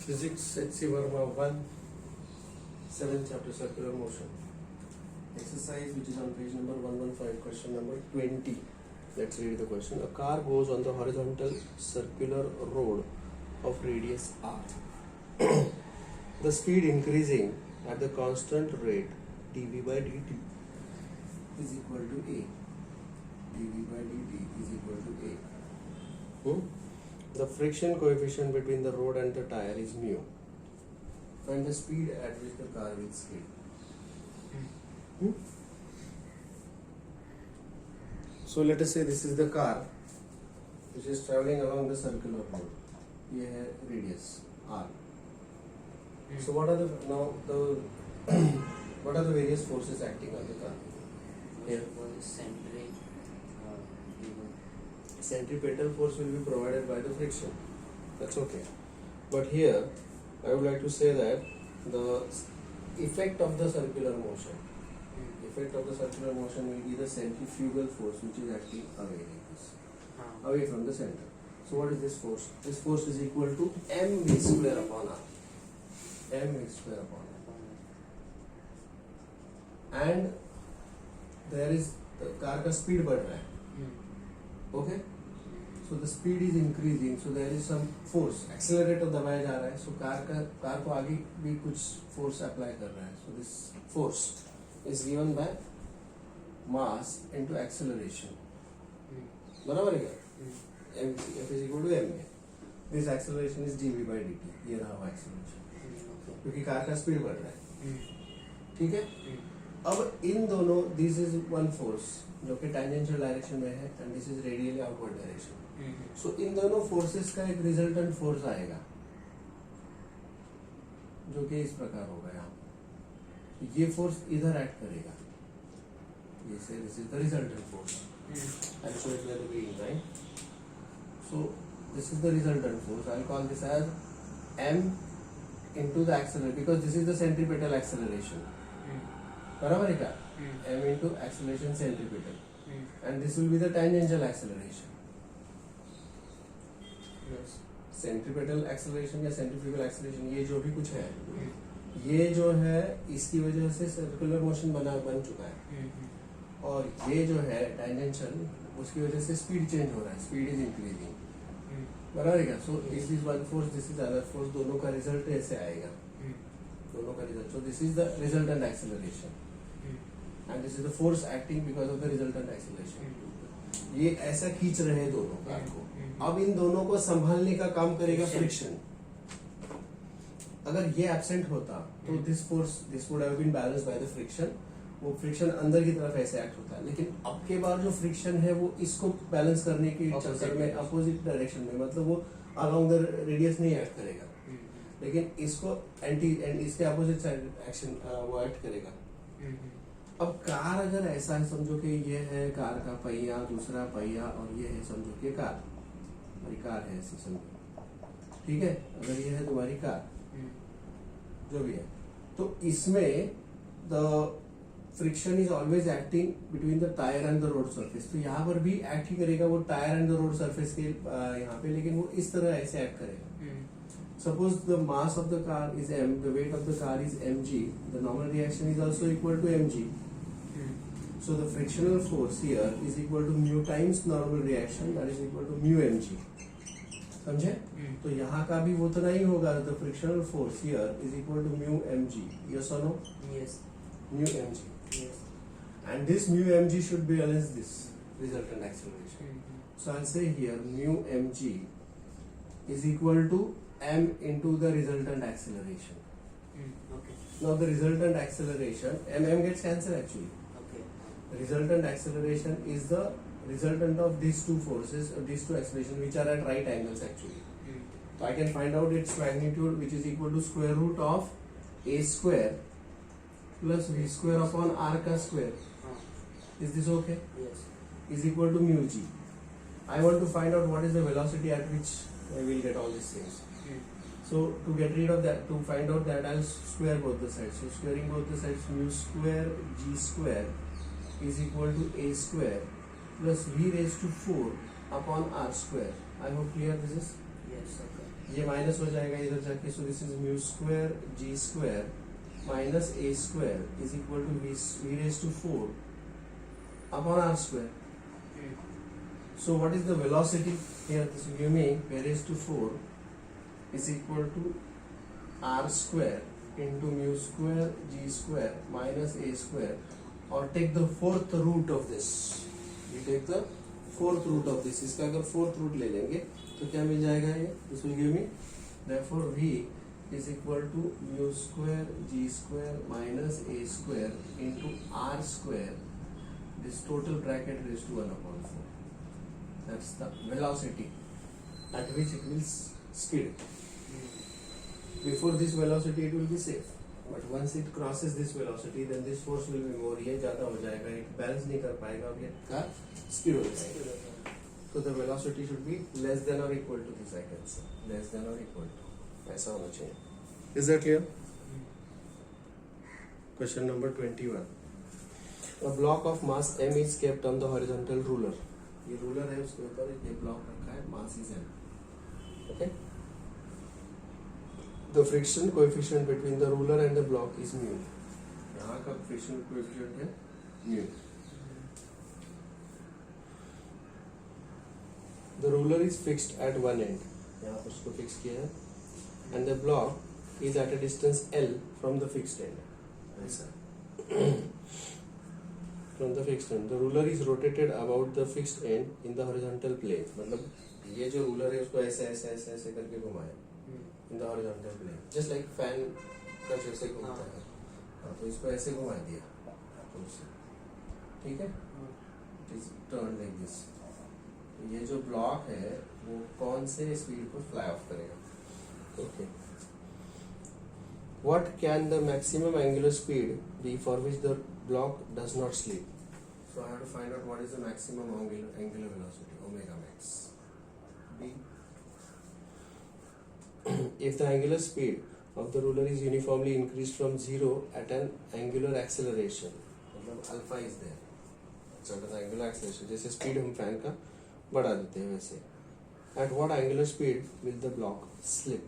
Physics HC Verma 1, 7th chapter circular motion. Exercise which is on page number 115, question number 20. Let's read the question. A car goes on the horizontal circular road of radius r. The speed increasing at the constant rate dv by dt is equal to a. dv by dt is equal to a. The friction coefficient between the road and the tire is mu. Find the speed at which the car will skid. So let us say this is the car which is traveling along the circular road. ये है radius r. So what are the what are the various forces acting on the car? Here, centripetal force will be provided by the friction. That's okay. But here, I would like to say that the effect of the circular motion, will be the centrifugal force which is acting away like this, away from the center. So what is this force? This force is equal to mv square upon r. mv square upon r. And there is the car का speed बढ़ रहा है. Okay? So the speed is increasing. So there is some force. Accelerator दबाया जा रहा है. So car को आगे भी कुछ force apply कर रहा है. So this force is given by mass into acceleration. बराबर है क्या? F is equal to ma. This acceleration is dv by dt. ये रहा हुआ acceleration. क्योंकि कार का speed बढ़ रहा है. ठीक है? अब इन दोनों, this is one force जो कि tangential direction में है and this is radially outward direction. So इन दोनों forces का एक resultant force आएगा जो कि इस प्रकार होगा यहाँ. ये force इधर act करेगा. ये से this is the resultant force. I'll show it at the beginning, right? So this is the resultant force. I'll call this as m into the acceleration because this is the centripetal acceleration. बराबर है क्या? m into acceleration centripetal. And this will be the tangential acceleration. Yes. Centripetal acceleration या centrifugal acceleration ये जो भी कुछ है, ये जो है इसकी वजह से circular motion बन चुका है. और ये जो है tangential, उसकी वजह से speed change हो रहा है. Speed is increasing. बराबर है क्या? So this is one force, this is other force. दोनों का result ऐसे आएगा. दोनों का result. So this is the resultant acceleration. And this is the force acting because of the resultant acceleration. ये ऐसा खींच रहे हैं दोनों कार को. अब इन दोनों को संभालने का काम करेगा फ्रिक्शन. अगर ये एब्सेंट होता तो this force would have been balanced by the friction. वो फ्रिक्शन अंदर की तरफ ऐसे एक्ट होता है. लेकिन अब के बार जो फ्रिक्शन है वो इसको बैलेंस करने के चक्कर में अपोजिट डायरेक्शन में, मतलब वो अलोंग द रेडियस नहीं एक्ट करेगा, लेकिन इसको इसके अपोजिट साइड एक्शन वो एक्ट करेगा. अब कार अगर ऐसा है, समझो कि ये है कार का पहिया, दूसरा पहिया, और ये है समझो कि कार, हमारी कार है ऐसे समझो. ठीक है? अगर ये है तुम्हारी कार, जो भी है, तो इसमें the friction is always acting between the tyre and the road surface. तो यहाँ पर भी एक्ट ही करेगा वो tyre and the road surface के यहाँ पे, लेकिन वो इस तरह ऐसे एक्ट करेगा. Suppose the mass of the car is m, the weight of the car is mg, the normal reaction is also equal to mg. So the frictional force here is equal to mu times normal reaction, that is equal to mu mg. समझे? तो यहाँ का भी वो तो नहीं होगा. The frictional force here is equal to mu mg. Yes or no? Yes. Mu mg. Yes. And this mu mg should balance this resultant acceleration. So I'll say here mu mg is equal to m into the resultant acceleration. Okay. Now the resultant acceleration, m gets cancelled actually. Okay. The resultant acceleration is the resultant of these two forces, these two accelerations which are at right angles actually. So I can find out its magnitude, which is equal to square root of a square plus v square upon r ka square. Is this okay? Yes. Is equal to mu g. I want to find out what is the velocity at which I will get all these things. So to get rid of that, to find out that, I'll square both the sides. So squaring both the sides, mu square g square is equal to a square plus v raised to 4 upon r square. I hope clear this is. Yes. Okay. ये minus हो जाएगा इधर जाके, so this is mu square g square minus a square is equal to v raise to 4 upon r square. So what is the velocity here? This will give me v raised to 4 is equal to r square into mu square g square minus a square, or take the fourth root of this. We take the fourth root of this. इसका अगर fourth root ले लेंगे तो क्या मिल जाएगा ये? This will give me therefore v is equal to mu square g square minus a square into r square. This total bracket raised to 1 upon 4. That's the velocity at which it will skid. Before this velocity it will be safe, but once it crosses this velocity then this force will be more, ये ज़्यादा हो जाएगा, it balance नहीं कर पाएगा और ये car skid हो जाएगा. So the velocity should be less than or equal to this, I can say less than or equal to, ऐसा होना चाहिए. Is that clear? Question number 21. A block of mass m is kept on the horizontal ruler. ये ruler है, उसके ऊपर ये block रखा है, mass is m. Okay. The friction coefficient between the ruler and the block is mu. यहाँ का friction coefficient है mu. The ruler is fixed at one and, यहाँ पर उसको फिक्स किया है, and the block is at a distance l from the fixed and. ऐसा from the fixed end. The ruler is rotated about the fixed end in the horizontal plane. मतलब ये जो ruler है उसको ऐसे ऐसे ऐसे ऐसे करके घुमाए in the horizontal plane, just like fan का जैसे घूमता है. हाँ, तो इसको ऐसे घुमा दिया, ठीक है. It is turned like this. ये जो ब्लॉक है वो कौन से स्पीड पर फ्लाई ऑफ करेगा? Okay. What can the maximum angular speed be for which the block does not slip? So I have to find out what is the maximum angular velocity, omega max. B. If the angular speed of the ruler is uniformly increased from 0 at an angular acceleration, मतलब alpha is there, certain angular acceleration, जैसे speed हम fan का बढ़ा देते हैं वैसे, at what angular speed will the block slip?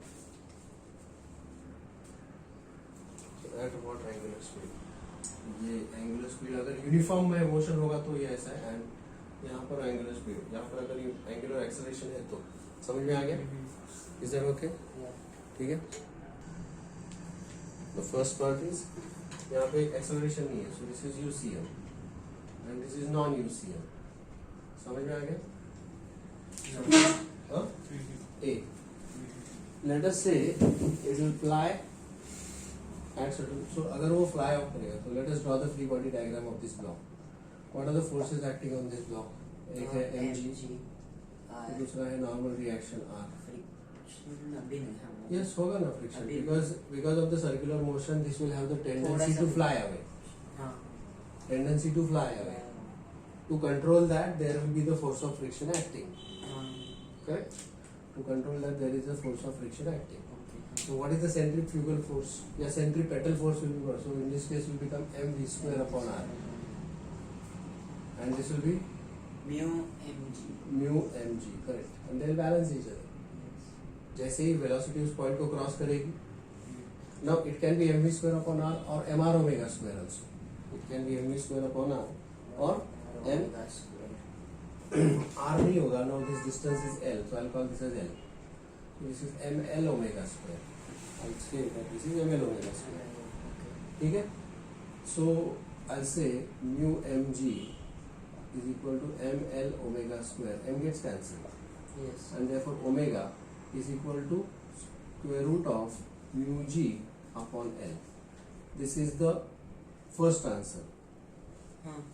At what angular speed? ये angular speed अगर यूनिफॉर्म में मोशन होगा तो ये ऐसा है, एंड यहाँ पर एंगुलर स्पीड, यहाँ पर अगर एंगुलर एक्सेलरेशन है तो समझ में आ गया? Is that okay? ठीक है. द फर्स्ट पार्ट इज यहाँ पे एक्सेलरेशन नहीं है, सो this is UCM and this is non UCM. समझ में आ गया? ए, लेट अस से it will fly at certain, so अगर वो fly off करेगा तो let us draw the free body diagram of this block. What are the forces acting on this block? एक है mg, दूसरा है normal reaction r. Yes, होगा ना friction, because of the circular motion this will have the tendency to fly away. Tendency to fly away. To control that there will be the force of friction acting. Correct? To control that there is a force of friction acting. So what is the centrifugal force? Yeah, centripetal force will be what? So in this case will become mv square upon r, and this will be mu mg, correct? And they'll balance each other. जैसे ही velocity उस point को cross करेगी, now it can be mv square upon r or mr omega square also. It can be mv square upon r or m r नहीं होगा. Now this distance is l, so I'll call this as l. This is ml omega square. I'll say that this is ml omega square. ठीक है? So I'll say mu mg is equal to ml omega square. M gets cancelled. Yes. And therefore omega is equal to square root of mu g upon l. This is the first answer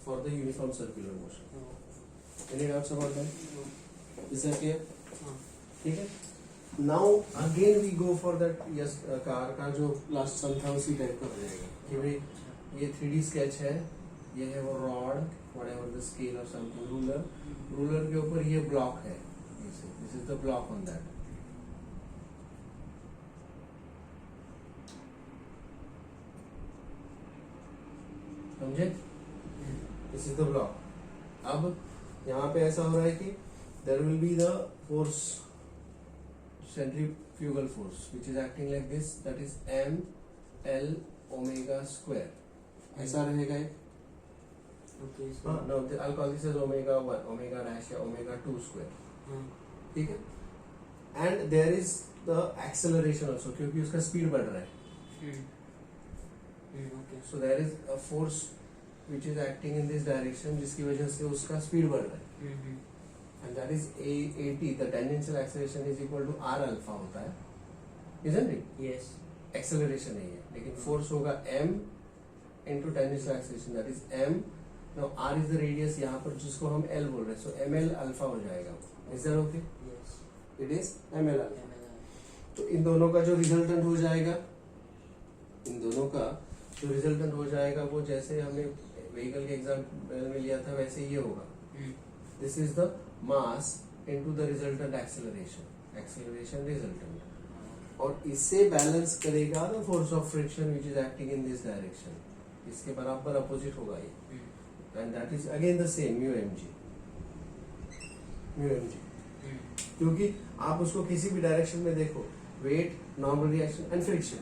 for the uniform circular motion. Any doubts about that? No. Is that clear? ठीक है. Now again we go for that. Yes, car का जो last सम था उसी type का हो जाएगा कि भाई ये 3D स्केच है, ये है वो rod, whatever the scale or something, ruler के ऊपर ये ब्लॉक है, this is the block on that. समझे? This is the block. अब यहाँ पे ऐसा हो रहा है कि there will be the force centrifugal force which is acting like this, that is m l omega square. ऐसा रहेगा एक. Okay. हाँ, now I'll call this as omega 1, omega dash या omega 2 square. ठीक है. And there is the acceleration also, क्योंकि उसका speed बढ़ रहा है. Okay. So there is a force which is acting in this direction, जिसकी वजह से उसका speed बढ़ रहा है. And that is at, the tangential acceleration is equal to r alpha होता है, isn't it? Yes. Acceleration नहीं है, लेकिन force होगा m into tangential acceleration, that is m. Now r is the radius यहाँ पर जिसको हम l बोल रहे हैं, so ml alpha हो जाएगा. Is that okay? Yes. It is ml alpha. तो इन दोनों का जो रिजल्टेंट हो जाएगा, इन दोनों का जो रिजल्टेंट हो जाएगा वो जैसे हमने व्हीकल के एग्जाम्पल में लिया था वैसे ये होगा. This is the mass into the resultant acceleration resultant, और इससे बैलेंस करेगा the force of friction which is acting in this direction. इसके बराबर अपोजिट होगा ये, and that is again the same mu m g. क्योंकि आप उसको किसी भी डायरेक्शन में देखो, weight, normal reaction and friction,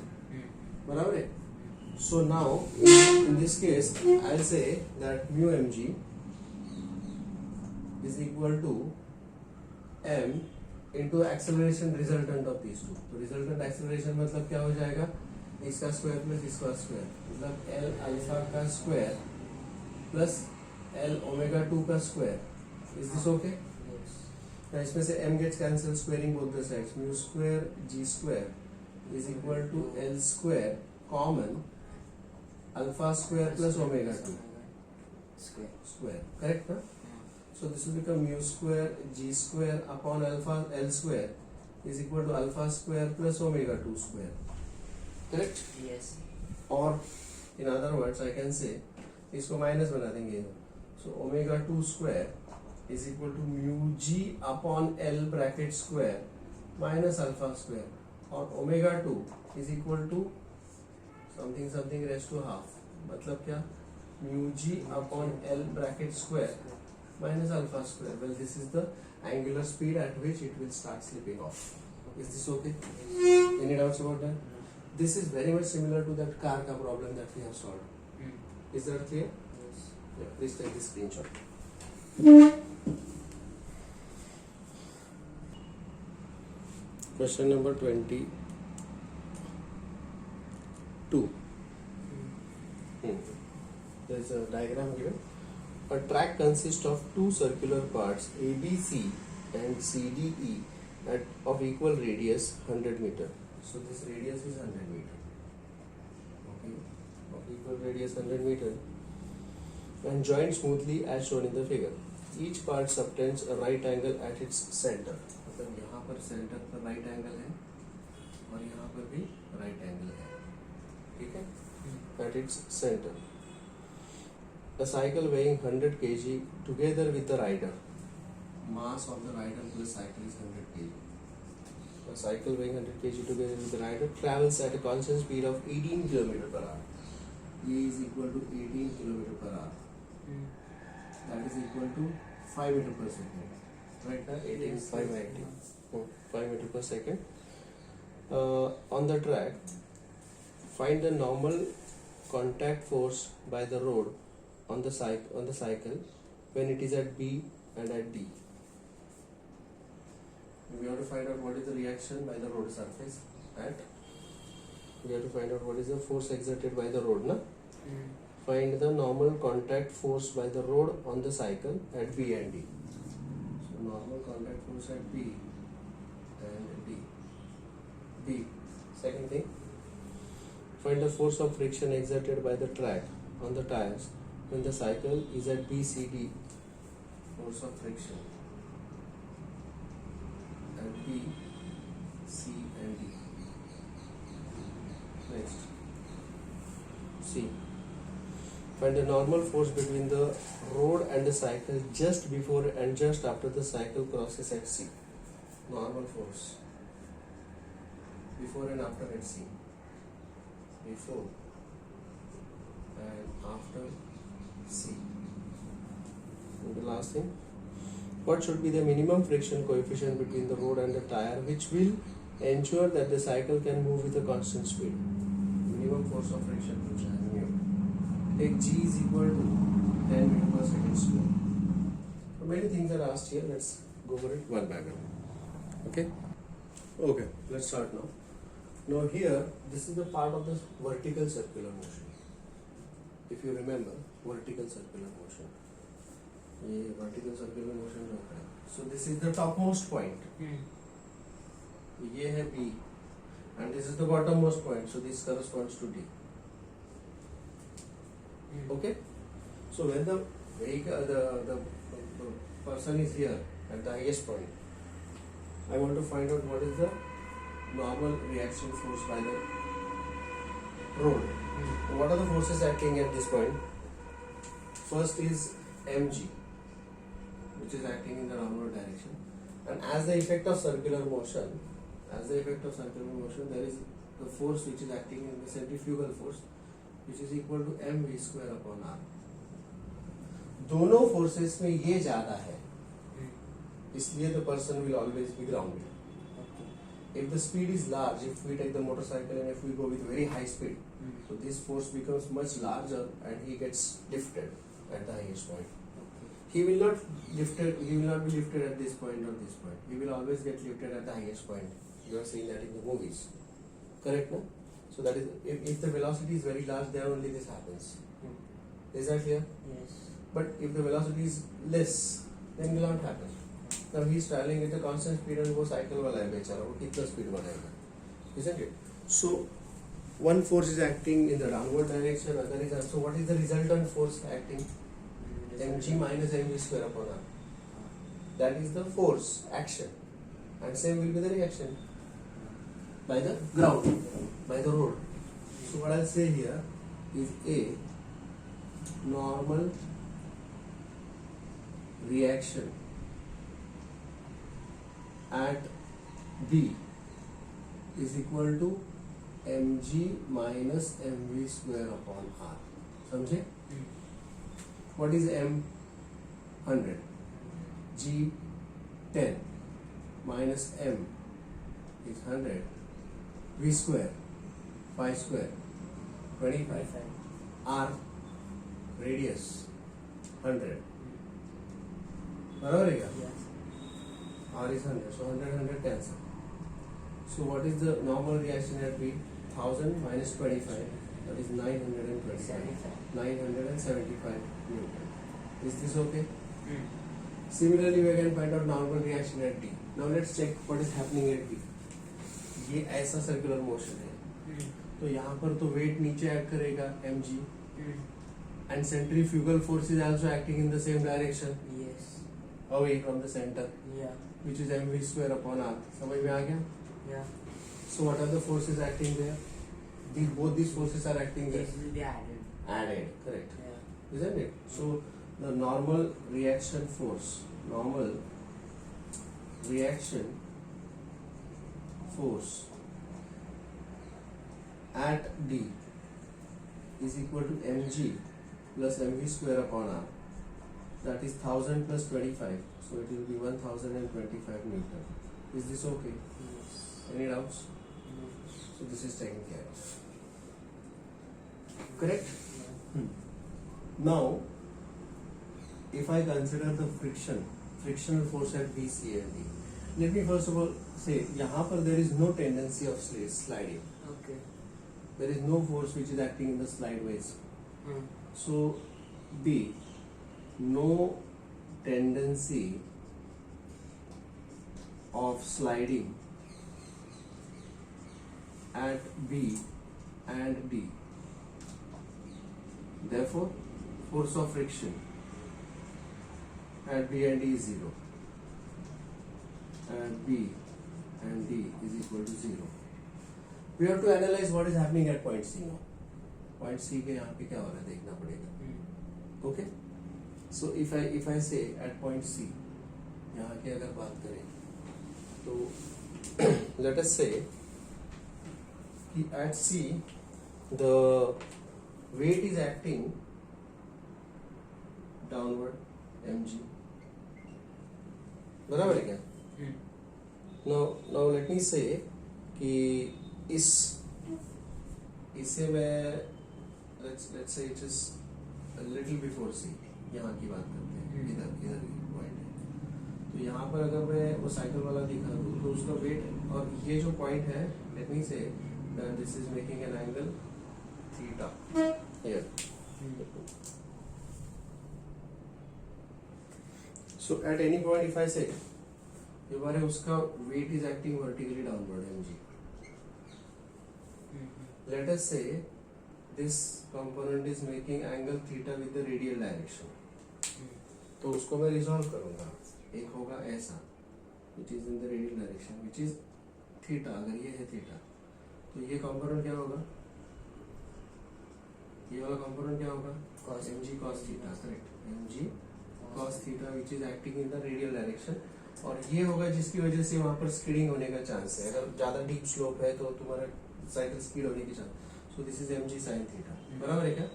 बराबर है. So now in this case I'll say that mu mg is equal to m into acceleration resultant of these two. तो resultant acceleration मतलब क्या हो जाएगा, इसका स्क्वायर प्लस इसका स्क्वायर, मतलब l अल्फा का स्क्वायर प्लस l ओमेगा 2 का स्क्वायर. Is this okay? इसमें से m gets cancelled, squaring both the sides. Mu square g square is equal to l square common alpha square plus omega 2 square. Correct, na? So this will become mu square g square upon alpha l square is equal to alpha square plus omega 2 square. Correct? Yes. Or in other words I can say, इसको minus बना देंगे. So omega 2 square is equal to mu g upon l bracket square minus alpha square, और omega 2 is equal to something raised to half. मतलब क्या, mu g upon l bracket square minus alpha square. Well, this is the angular speed at which it will start slipping off. Is this okay? Any doubts about that? This is very much similar to that car ka problem that we have solved. Is that clear? Yes. Yeah, please take this screenshot. Question number 22. There is a diagram given. A track consists of two circular parts ABC and CDE of equal radius 100 meter. So this radius is 100 meter. Okay, of equal radius 100 meter, and joined smoothly as shown in the figure. Each part subtends a right angle at its center. मतलब यहाँ पर centre पर right angle है और यहाँ पर भी right angle है. ठीक है? At its center. A cycle weighing 100 kg together with the rider. Mass of the rider plus cycle is 100 kg. A cycle weighing 100 kg together with the rider travels at a constant speed of 18 km per hour. E is equal to 18 km per hour. That is equal to 5 meter per second. Right now, 18 is 5 meter per second. On the track, find the normal contact force by the road on the cycle when it is at B and at D. We have to find out what is the reaction by the road surface at. We have to find out what is the force exerted by the road, na? Find the normal contact force by the road on the cycle at B and D. So normal contact force at B and D. B. Second thing, find the force of friction exerted by the track on the tires when the cycle is at BCD. Force of friction at B, C and D. Next, C. Find the normal force between the road and the cycle just before and just after the cycle crosses at C. Normal force before and after at C. Before and after C. And the last thing, what should be the minimum friction coefficient between the road and the tire which will ensure that the cycle can move with a constant speed. Minimum force of friction which I mu. Take G is equal to 10 meter per second square. So many things are asked here. Let's go over it one by one. Okay. Okay. Let's start now. Now here, this is the part of the vertical circular motion. If you remember, vertical circular motion. ये vertical circular motion जो होता है. So this is the topmost point. ये है B, and this is the bottommost point. So this corresponds to D. Okay. So when the vehicle, the person is here at the highest point, I want to find out what is the normal reaction force by the road. What are the forces acting at this point? First is mg, which is acting in the downward direction, and as the effect of circular motion, there is the force which is acting in the centrifugal force, which is equal to mv square upon r. दोनों forces में ये ज्यादा है, इसलिए the person will always be grounded. If the speed is large, if we take the motorcycle and if we go with very high speed, so this force becomes much larger and he gets lifted at the highest point. He will not be lifted at this point or this point. He will always get lifted at the highest point. You are seeing that in the movies, correct? No? So that is, if the velocity is very large, then only this happens. Is that clear? Yes. But if the velocity is less, then will not happen. Now he is traveling at a constant speed and वो cycle वाला है बेचारा, वो कितना speed बढ़ाएगा, isn't it? So one force is acting in the downward direction, other is also. What is the resultant force acting? Mg minus mv square upon r. That is the force action, and same will be the reaction by the ground, by the road. So what I'll say here is a normal reaction at B is equal to mg minus mv square upon r. समझे? What is m? 100. G 10 minus m is 100. V square 5 square 25. R radius 100. बराबर है क्या? Yes. R is 100, so 100 cancel. So what is the normal reaction at B? 1000 minus 25, that is 925. 975 Newton. Is this okay? Similarly, we can find out normal reaction at D. Now let's check what is happening at B. ये ऐसा circular motion है, तो यहाँ पर तो weight नीचे act करेगा mg, and centrifugal force is also acting in the same direction. Yes. Away from the center, Yeah. which is mv square upon r. समझ में आ गया? Yeah. So what are the forces acting there? Both these forces are acting there. This will be added. Added, correct. Yeah. Isn't it? So the normal reaction force at D is equal to mg plus mv square upon r. That is 1000 plus 25, so it will be 1025 Newton. Is this okay? Yes. Any doubts? No. So this is taken care of. Correct? Yeah. Now, if I consider the frictional force at B, C and D, let me first of all say, यहाँ पर there is no tendency of sliding. Okay. There is no force which is acting in the slideways. Hmm. So, B, no tendency of sliding at B and D. Therefore, force of friction at B and D is 0. At B and D is equal to 0. We have to analyze what is happening at point C now. Point C के यहाँ पे क्या हो रहा है देखना पड़ेगा. Okay? So if I say at point C, यहाँ की अगर बात करें तो let us say कि at C the weight is acting downward mg. बराबर है क्या? Now let me say कि इसे मैं let's say it is a little before C, यहाँ की बात करते हैं, इधर पॉइंट है। तो यहाँ पर अगर मैं वो साइकिल वाला दिखा दूँ तो उसका वेट, और ये जो पॉइंट है, लेट मी से this is making an angle theta here. So at any point if I say हमारे उसका weight is acting vertically downward mg, let us say this component is making angle theta with the radial direction, तो उसको मैं resolve करूंगा। एक होगा ऐसा which is in the radial direction which is theta, अगर ये है theta तो ये component क्या होगा, ये वाला component क्या होगा, cos mg cos theta, correct, mg cos theta which is acting in the radial direction, और ये होगा जिसकी वजह से वहां पर स्किडिंग होने का चांस है। अगर ज्यादा डीप स्लोप है तो तुम्हारा साइकिल स्किड होने की chance. So this is mg sin theta, बराबर है क्या।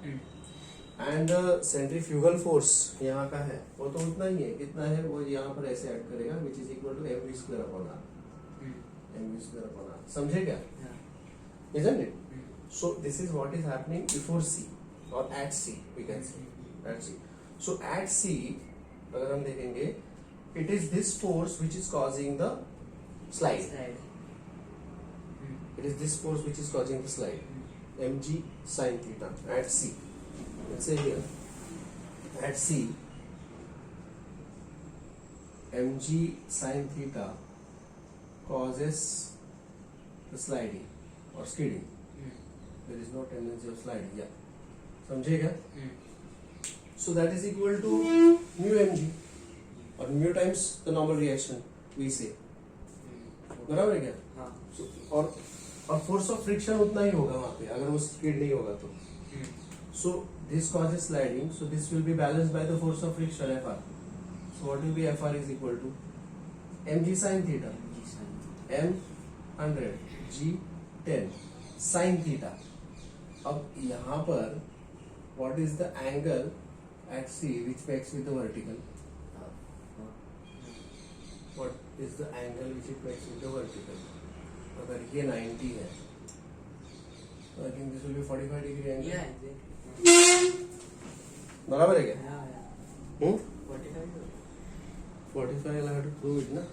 एंड सेंट्रीफ्यूगल फोर्स यहाँ का है वो तो उतना ही है, कितना है वो यहाँ पर ऐसे ऐड करेगा which is equal to mv square upon r, mv square upon r, समझे क्या, isn't it? So this is what is happening before C or at C, we can say at C. So at C अगर हम देखेंगे it is this force which is causing the slide. It is this force which is causing the slide, mg sin theta at C. Let's say here at C mg sin theta causes the sliding or skidding. There is no tendency of sliding, yeah, समझे क्या? So that is equal to mu mg और mu times the normal reaction we say, बराबर है क्या? हाँ। So, और force of friction उतना ही होगा वहां पे अगर वो स्किड नहीं होगा तो। So this causes sliding, so this will be balanced by the force of friction Fr. So what will be Fr is equal to mg sin theta, m 100 g 10 sin theta। अब यहाँ पर what is the angle at C which makes with the vertical, what is the angle which it makes with the vertical, अगर ये 90 है तो I think this will be 45 degree angle, Yeah, exactly. बराबर है क्या? Yeah. 45 I'll have to prove it ना।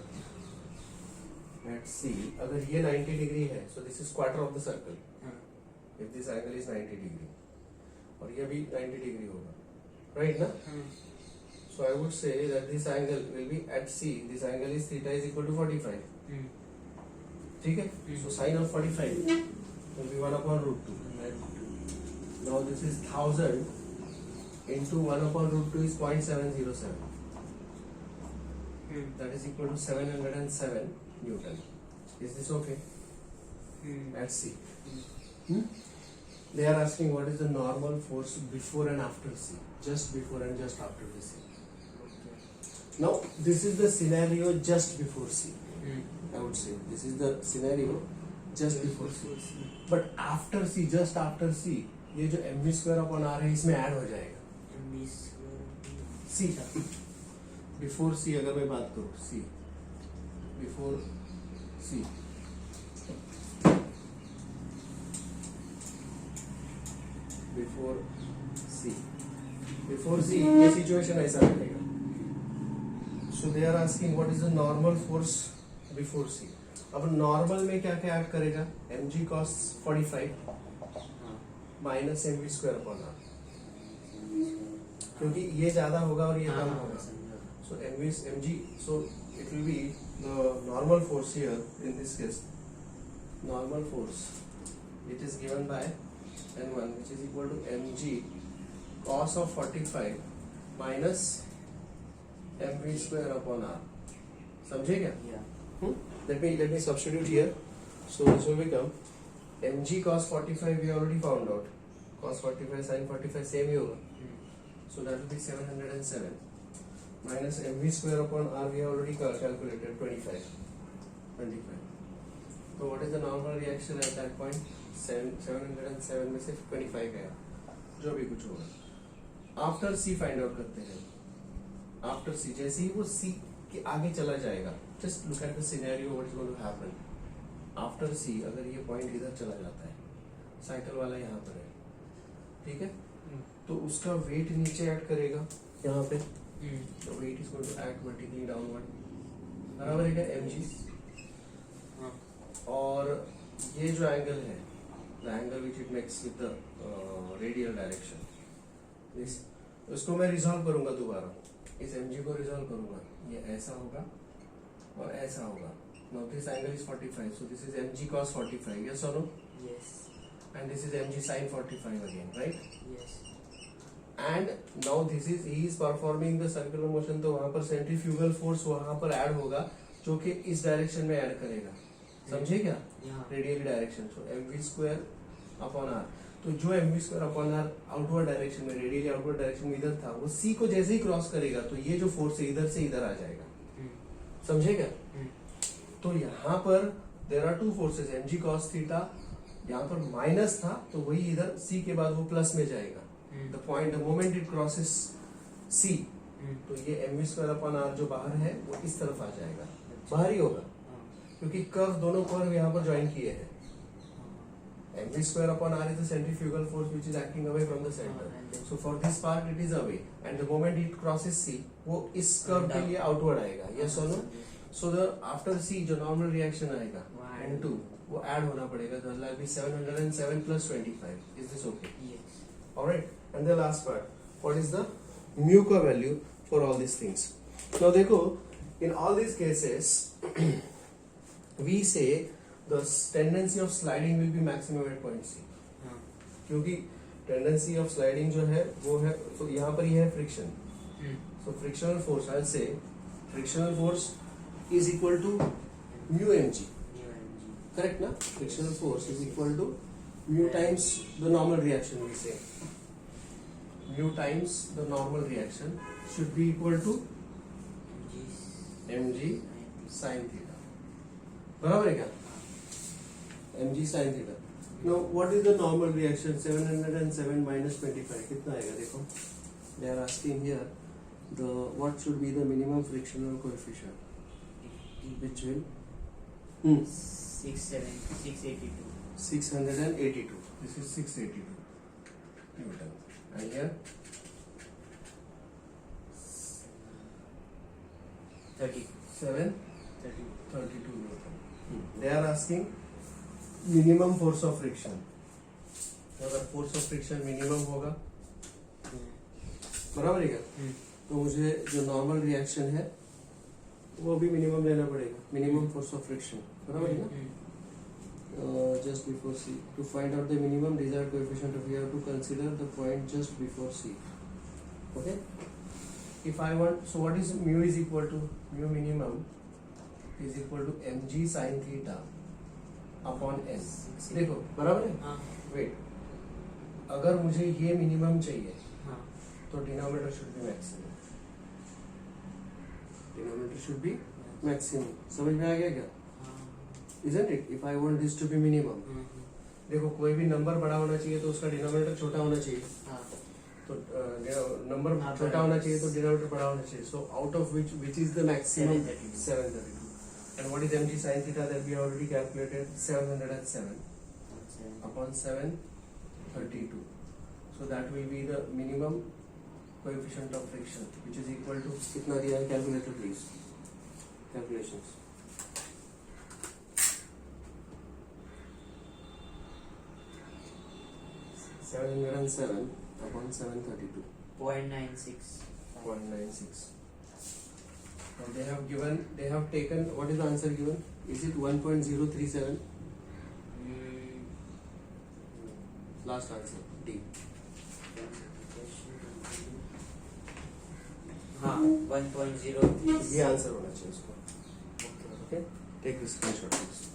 at C अगर ये 90 degree है so this is quarter of the circle if this angle is 90 degree, और ये भी 90 degree होगा, right ना। So I would say that this angle will be at C, this angle is theta is equal to 45, ठीक है। So sin of 45 will be 1 upon root 2. Now this is 1000 into 1 upon root 2 is 0.707, that is equal to 707 Newton. Is this okay? At C. They are asking what is the normal force before and after C, just before and just after the C. Now this is the scenario just before C. I would say this is the scenario just before C. But after C, just after C, ये जो mv square upon r है इसमें add हो जाएगा C। Before C अगर मैं बात करूँ C, before C, before C ये सिचुएशन ऐसा रहेगा। So they are asking what is the normal force before C। अब नॉर्मल में क्या क्या ऐड करेगा, mg cos 45 minus mv square upon r, क्योंकि ये ज्यादा होगा और ये कम होगा। सो mg so it will be the normal force here in this case, normal force it is given by n1 which is equal to mg cos of 45 minus mv square upon r, समझे क्या? Let me substitute here. So this will become mg cos 45 we already found out, cos 45 sin 45 same ही होगा, so that will be 707 minus mv square upon r we have already calculated 25. So what is the normal reaction at that point? 707 में से 25 गया, जो भी कुछ होगा। After C find out करते हैं। आफ्टर C जैसे ही वो C के आगे चला जाएगा, just look at the scenario what is going to happen. After C अगर ये पॉइंट इधर चला जाता है, साइकिल वाला यहाँ पर है, ठीक है, तो उसका वेट नीचे ऐड करेगा यहाँ पे, तो weight is going to add vertically downward, बराबर है क्या mg। और ये जो एंगल है, the angle which it makes with the radial direction, इसको मैं रिजॉल्व करूंगा दोबारा, इस mg को रिजॉल्व करूंगा, ये ऐसा होगा और ऐसा होगा। Now this angle is 45, so this is mg cos 45, yes or no? Yes. And this is mg sin 45 again, right? Yes. And now this is he is performing the circular motion, तो वहां पर centrifugal force वहां पर add होगा जो कि इस direction में ऐड करेगा, समझे क्या? रेडियली डायरेक्शन, सो mv स्क्वायर अपॉन r, तो जो mv square upon r outward direction में, रेडियली आउटवर्ड डायरेक्शन में इधर था, वो c को जैसे ही क्रॉस करेगा तो ये जो फोर्स है इधर से इधर आ जाएगा, समझे क्या? तो यहाँ पर there are two forces, mg cos theta यहाँ पर माइनस था तो वही इधर c के बाद वो प्लस में जाएगा, the point the moment it crosses c, तो ये mv स्क्वायर अपॉन r जो बाहर है वो इस तरफ आ जाएगा, बाहर ही होगा क्योंकि कर्व, दोनों कर्व यहाँ पर ज्वाइन किए हैं। mv square upon r is the centrifugal force which is acting away from the center, so for this part it is away and the moment it crosses c वो इस curve के लिए outward आएगा, yes or no? So the after c जो normal reaction आएगा n2 वो add होना पड़ेगा, तो will be 707 plus 25, is this okay? Yes. Alright, and the last part, what is the mu का value for all these things? Now देखो, in all these cases we say the tendency of sliding will be maximum at point C, क्योंकि tendency of sliding जो है वो है, तो यहाँ पर ये है friction, so frictional force, I'll say frictional force is equal to mu mg, correct ना? Frictional force is equal to mu times the normal reaction, we say mu times the normal reaction should be equal to mg sin theta, बराबर है क्या? mg sin theta. Now what is the normal reaction? 707 minus 25 कितना आएगा? देखो, they are asking here the what should be the minimum frictional coefficient, which will 682. 682. This is 682 Newton, and here 32 Newton. They are asking minimum force of friction. अगर force of friction minimum होगा, बराबर है क्या? तो मुझे जो normal reaction है वो भी मिनिमम लेना पड़ेगा, मिनिमम फोर्स ऑफ फ्रिक्शन, बराबर है ना? Just before C, to find out the minimum desired coefficient, we have to consider the point just before C. Okay? If I want, so what is mu is equal to? Mu minimum is equal to mg sin theta upon n. देखो, बराबर है? Wait, अगर मुझे ये minimum चाहिए तो denominator should be maximum, denominator should be maximum, समझ में आ गया क्या? Isn't it? If I want this to be minimum, देखो कोई भी नंबर बड़ा होना चाहिए तो उसका डिनोमिनेटर छोटा होना चाहिए, तो नंबर छोटा होना चाहिए तो डिनोमिनेटर बड़ा होना चाहिए, so out of which is the maximum? 732. And what is mg sin theta that we already calculated? 707 upon 732, so that will be the minimum coefficient of friction, which is equal to कितना दिया है? Calculator please, calculations. 707 upon 732. 0.96. 0.96. Now they have taken, what is the answer given? Is it 1.037? Last answer, D. हाँ, 1.03. ये answer होना चाहिए उसको. Okay? Take the screenshot please.